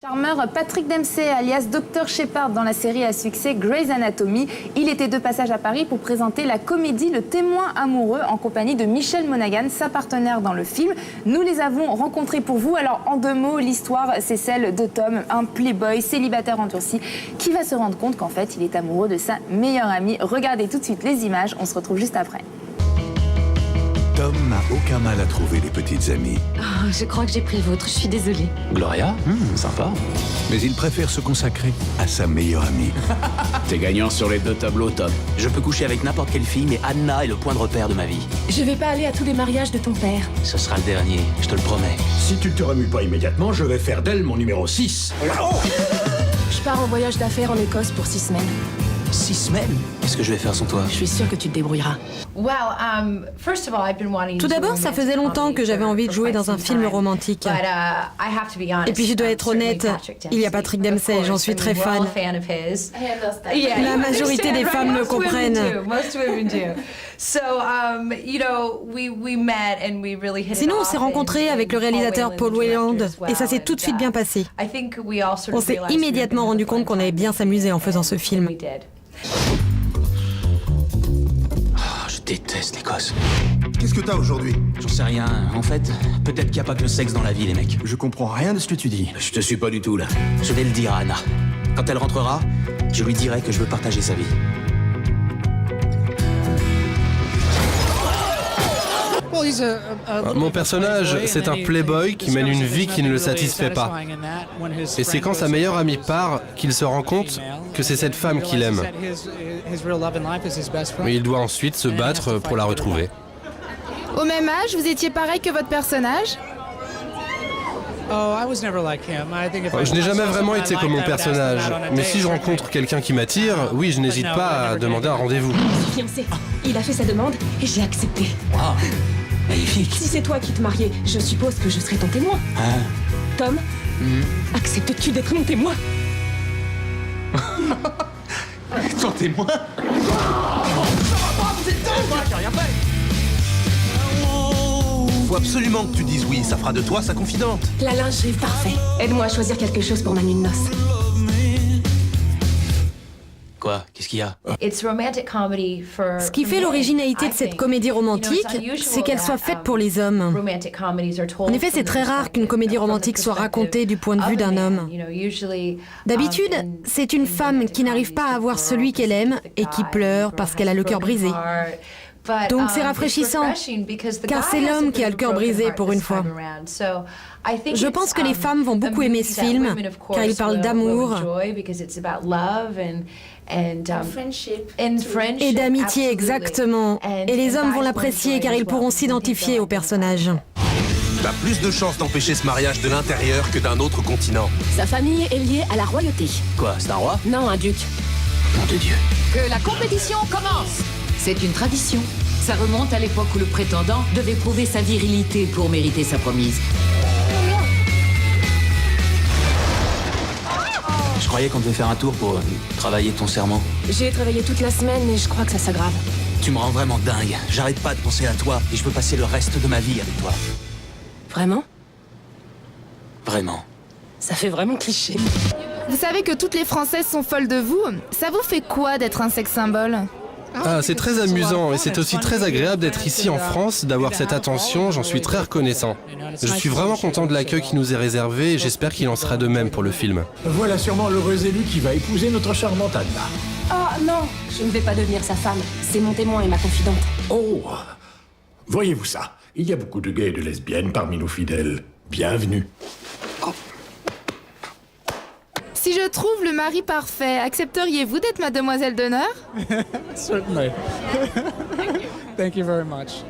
Charmeur Patrick Dempsey, alias Dr Shepard dans la série à succès Grey's Anatomy. Il était de passage à Paris pour présenter la comédie Le Témoin amoureux en compagnie de Michelle Monaghan, sa partenaire dans le film. Nous les avons rencontrés pour vous. Alors en 2 mots, l'histoire c'est celle de Tom, un playboy célibataire endurci qui va se rendre compte qu'en fait il est amoureux de sa meilleure amie. Regardez tout de suite les images, on se retrouve juste après. Tom n'a aucun mal à trouver des petites amies. Oh, je crois que j'ai pris le vôtre, je suis désolée. Gloria, sympa. Mais il préfère se consacrer à sa meilleure amie. T'es gagnant sur les 2 tableaux, Tom. Je peux coucher avec n'importe quelle fille, mais Anna est le point de repère de ma vie. Je vais pas aller à tous les mariages de ton père. Ce sera le dernier, je te le promets. Si tu te remues pas immédiatement, je vais faire d'elle mon numéro 6. Je pars en voyage d'affaires en Écosse pour 6 semaines. 6 semaines? Qu'est-ce que je vais faire sans toi? Je suis sûre que tu te débrouilleras. Tout d'abord, ça faisait longtemps que j'avais envie de jouer dans un film romantique. Et puis je dois être honnête, il y a Patrick Dempsey, j'en suis très fan. La majorité des femmes me comprennent. Sinon, on s'est rencontrés avec le réalisateur Paul Wayland et ça s'est tout de suite bien passé. On s'est immédiatement rendu compte qu'on allait bien s'amuser en faisant ce film. Je déteste l'Écosse. Qu'est-ce que t'as aujourd'hui? J'en sais rien. En fait, peut-être qu'il n'y a pas que le sexe dans la vie, les mecs. Je comprends rien de ce que tu dis. Je te suis pas du tout, là. Je vais le dire à Anna. Quand elle rentrera, je lui dirai que je veux partager sa vie. Mon personnage, c'est un playboy qui mène une vie qui ne le satisfait pas. Et c'est quand sa meilleure amie part qu'il se rend compte que c'est cette femme qu'il aime. Mais il doit ensuite se battre pour la retrouver. Au même âge, vous étiez pareil que votre personnage? Je n'ai jamais vraiment été comme mon personnage, mais si je rencontre quelqu'un qui m'attire, oui, je n'hésite pas à demander un rendez-vous. Fiancé, il a fait sa demande et j'ai accepté. Wow, magnifique. Si c'est toi qui te mariais, je suppose que je serai ton témoin. Tom, acceptes-tu d'être mon témoin? Ton témoin? Faut absolument que tu dises oui, ça fera de toi sa confidente. La lingerie, parfait. Aide-moi à choisir quelque chose pour ma nuit de noces. Quoi? Qu'est-ce qu'il y a? Ce qui fait l'originalité de cette comédie romantique, c'est qu'elle soit faite pour les hommes. En effet, c'est très rare qu'une comédie romantique soit racontée du point de vue d'un homme. D'habitude, c'est une femme qui n'arrive pas à voir celui qu'elle aime et qui pleure parce qu'elle a le cœur brisé. Donc c'est rafraîchissant, car c'est l'homme qui a le cœur brisé pour une fois. Je pense que les femmes vont beaucoup aimer ce film, car il parle d'amour et d'amitié exactement. Et les hommes vont l'apprécier, car ils pourront s'identifier au personnage. T'as plus de chances d'empêcher ce mariage de l'intérieur que d'un autre continent. Sa famille est liée à la royauté. Quoi? C'est un roi? Non, un duc. Nom de Dieu. Que la compétition commence! C'est une tradition. Ça remonte à l'époque où le prétendant devait prouver sa virilité pour mériter sa promise. Je croyais qu'on devait faire un tour pour travailler ton serment. J'ai travaillé toute la semaine et je crois que ça s'aggrave. Tu me rends vraiment dingue. J'arrête pas de penser à toi et je peux passer le reste de ma vie avec toi. Vraiment? Vraiment. Ça fait vraiment cliché. Vous savez que toutes les Françaises sont folles de vous? Ça vous fait quoi d'être un sex symbole? Ah, c'est très amusant et c'est aussi très agréable d'être ici en France, d'avoir cette attention, j'en suis très reconnaissant. Je suis vraiment content de l'accueil qui nous est réservé et j'espère qu'il en sera de même pour le film. Voilà sûrement l'heureux élu qui va épouser notre charmante Anna. Oh non, je ne vais pas devenir sa femme. C'est mon témoin et ma confidente. Oh! Voyez-vous ça? Il y a beaucoup de gays et de lesbiennes parmi nos fidèles. Bienvenue. Si je trouve le mari parfait, accepteriez-vous d'être ma demoiselle d'honneur? Certainly. Thank you very much.